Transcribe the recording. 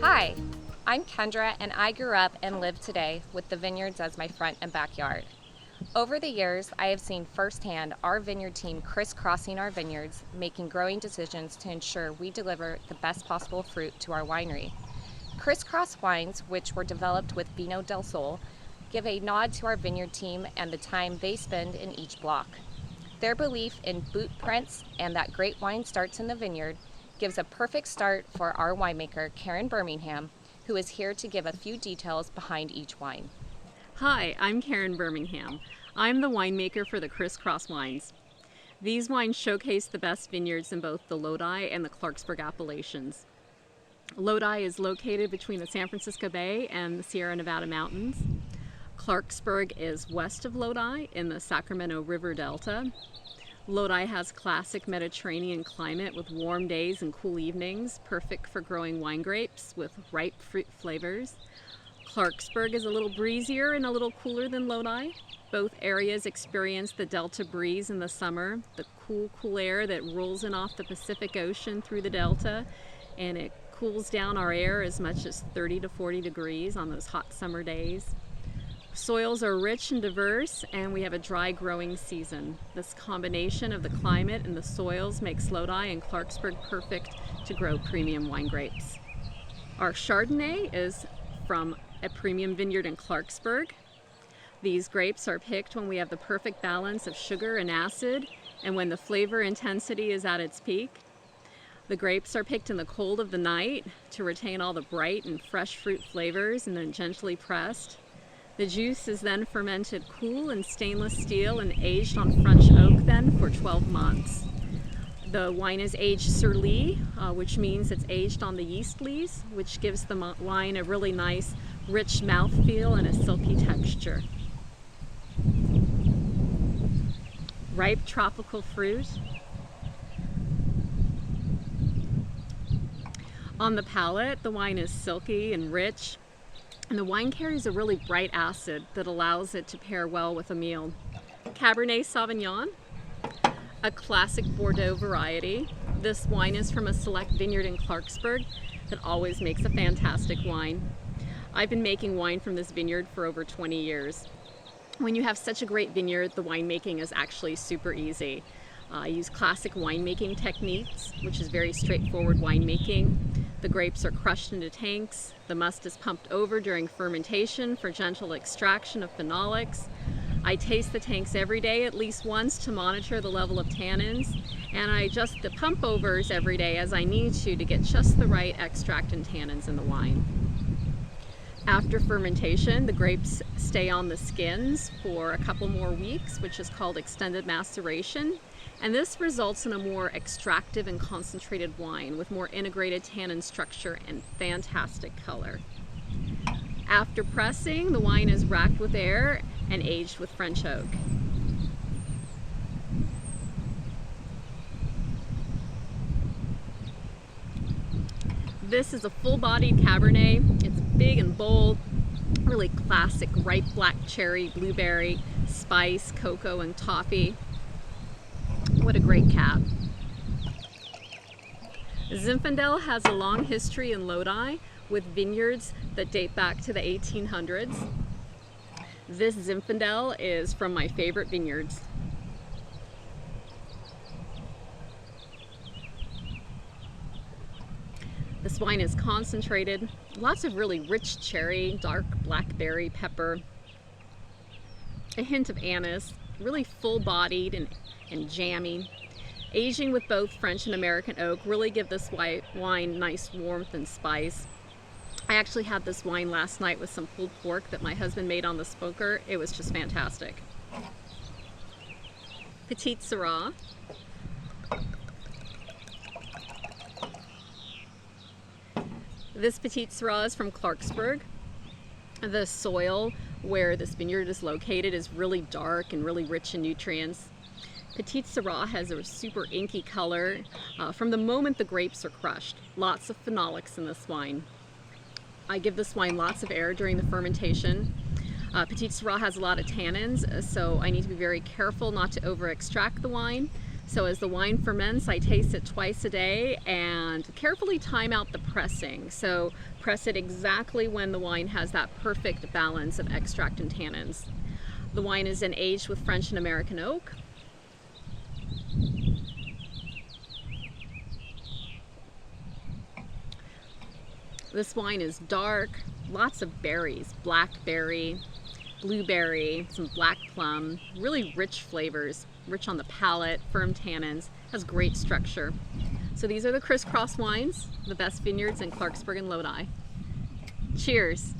Hi, I'm Kendra and I grew up and live today with the vineyards as my front and backyard. Over the years, I have seen firsthand our vineyard team crisscrossing our vineyards, making growing decisions to ensure we deliver the best possible fruit to our winery. Crisscross wines, which were developed with Vino del Sol, give a nod to our vineyard team and the time they spend in each block. Their belief in boot prints and that great wine starts in the vineyard gives a perfect start for our winemaker, Karen Birmingham, who is here to give a few details behind each wine. Hi, I'm Karen Birmingham. I'm the winemaker for the Crisscross wines. These wines showcase the best vineyards in both the Lodi and the Clarksburg appellations. Lodi is located between the San Francisco Bay and the Sierra Nevada mountains. Clarksburg is west of Lodi in the Sacramento River Delta. Lodi has classic Mediterranean climate with warm days and cool evenings, perfect for growing wine grapes with ripe fruit flavors. Clarksburg is a little breezier and a little cooler than Lodi. Both areas experience the Delta breeze in the summer, the cool air that rolls in off the Pacific Ocean through the Delta, and it cools down our air as much as 30 to 40 degrees on those hot summer days. Soils are rich and diverse, and we have a dry growing season. This combination of the climate and the soils makes Lodi and Clarksburg perfect to grow premium wine grapes. Our Chardonnay is from a premium vineyard in Clarksburg. These grapes are picked when we have the perfect balance of sugar and acid and when the flavor intensity is at its peak. The grapes are picked in the cold of the night to retain all the bright and fresh fruit flavors and then gently pressed. The juice is then fermented cool in stainless steel and aged on French oak then for 12 months. The wine is aged sur lie, which means it's aged on the yeast lees, which gives the wine a really nice, rich mouthfeel and a silky texture. Ripe tropical fruit. On the palate, the wine is silky and rich, and the wine carries a really bright acid that allows it to pair well with a meal. Cabernet Sauvignon, a classic Bordeaux variety. This wine is from a select vineyard in Clarksburg that always makes a fantastic wine. I've been making wine from this vineyard for over 20 years. When you have such a great vineyard, the winemaking is actually super easy. I use classic winemaking techniques, which is very straightforward winemaking. The grapes are crushed into tanks. The must is pumped over during fermentation for gentle extraction of phenolics. I taste the tanks every day at least once to monitor the level of tannins, and I adjust the pump overs every day as I need to get just the right extract and tannins in the wine. After fermentation, the grapes stay on the skins for a couple more weeks, which is called extended maceration. And this results in a more extractive and concentrated wine with more integrated tannin structure and fantastic color. After pressing, the wine is racked with air and aged with French oak. This is a full-bodied Cabernet. It's big and bold, really classic ripe black cherry, blueberry, spice, cocoa, and toffee. What a great cab. Zinfandel has a long history in Lodi with vineyards that date back to the 1800s. This Zinfandel is from my favorite vineyards. This wine is concentrated, lots of really rich cherry, dark blackberry, pepper, a hint of anise, really full-bodied and jammy. Aging with both French and American oak really give this wine nice warmth and spice. I actually had this wine last night with some pulled pork that my husband made on the smoker. It was just fantastic. Petite Syrah. This Petite Syrah is from Clarksburg. The soil where this vineyard is located is really dark and really rich in nutrients. Petite Syrah has a super inky color from the moment the grapes are crushed. Lots of phenolics in this wine. I give this wine lots of air during the fermentation. Petite Syrah has a lot of tannins, so I need to be very careful not to over extract the wine. So as the wine ferments, I taste it twice a day and carefully time out the pressing. So press it exactly when the wine has that perfect balance of extract and tannins. The wine is then aged with French and American oak. This wine is dark, lots of berries, blackberry, blueberry, some black plum, really rich flavors, rich on the palate, firm tannins, has great structure. So these are the Criss wines, the best vineyards in Clarksburg and Lodi. Cheers.